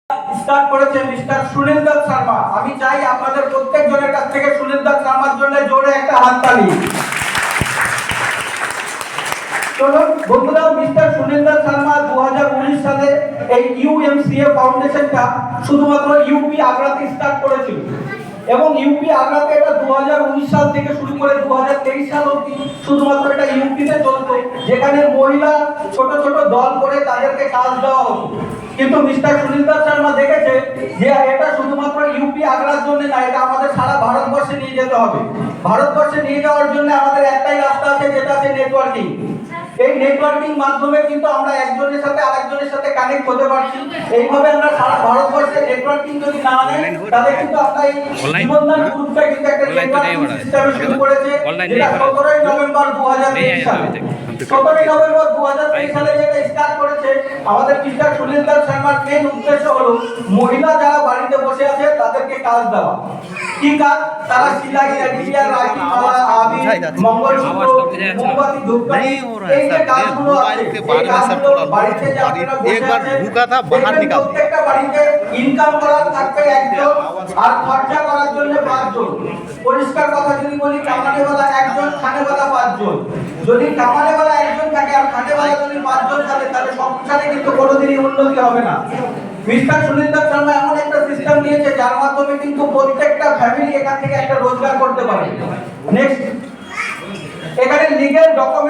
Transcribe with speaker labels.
Speaker 1: Start করেছে mister Sunil Das Sharma. আমি চাই আপনাদের প্রত্যেকজনের কাছ থেকে সুনীল দাস শর্মার জন্য জোরে একটা হাততালি। চলুন বন্ধুরা, মিস্টার সুনীল দাস শর্মা 2019 সালে এই ইউএমসিএ ফাউন্ডেশনটা শুধুমাত্র ইউপি আগ্রাতে স্টার্ট করেছিল এবং ইউপি আগ্রাতে এটা 2019 সাল থেকে শুরু করে 2023 সাল অবধি শুধুমাত্র এটা ইউপিতে চলতো, যেখানে মহিলা ছোট ছোট দল করে তাদেরকে কাজ দেওয়া হতো। কিন্তু মিস্টার সুনীল দাস শর্মা দেখেছে যে এটা শুধুমাত্র ইউপি আগ্রার জন্য না, এটা আমাদের সারা ভারতবর্ষে নিয়ে যেতে হবে। ভারতবর্ষে নিয়ে যাওয়ার জন্য আমাদের একটাই রাস্তা আছে, যেটা আছে নেটওয়ার্কিং। এই নেটওয়ার্কিং মাধ্যমে কিন্তু আমরা একজনের সাথে আরেকজনের সাথে কানেক্ট হতে পারছি। এইভাবে আমরা সারা ভারতবর্ষে নেটওয়ার্কিং যদি না নেই, তাহলে কিন্তু আমরা এই জীবনদান গ্রুপটা কিন্তু একটা নেটওয়ার্কিং সিস্টেম শুরু করেছে, যেটা 17 নভেম্বর 2023 সালে 17 নভেম্বর 2023 সালে যেটা স্টার্ট করেছে আমাদের মিস্টার সুনীল দাস শর্মার মেন উদ্দেশ্য হলো মহিলা যারা বাড়িতে বসে আছে তাদেরকে কাজ দেওয়া। কি কাজ? তারা সেলাই, এডিটিং, রাইটিং, আবি, মঙ্গলসূত্র, মোমবাতি, ধূপকাঠি, এই যে কাজগুলো আছে, এই কাজগুলো বাড়িতে যে আপনারা বসে আছেন, প্রত্যেকটা বাড়িতে ইনকাম করার থাকবে একজন, আর খরচা করার জন্য 5 জন। পরিষ্কার কথা যদি বলি, কামানেওয়ালা একজন, খানেওয়ালা 5 জন। যদি কামানেওয়ালা একজন থাকে আর খানেওয়ালা যদি 5 জন থাকে, তাহলে সংসারে কিন্তু কোনোদিনই উন্নতি হবে না। মিস্টার সুনীল দাস শর্মা এমন একটা সিস্টেম নিয়েছে যার মাধ্যমে কিন্তু প্রত্যেকটা ফ্যামিলি এখান থেকে একটা রোজগার করতে পারে। নেক্সট, এখানে লিগ্যাল ডকুমেন্ট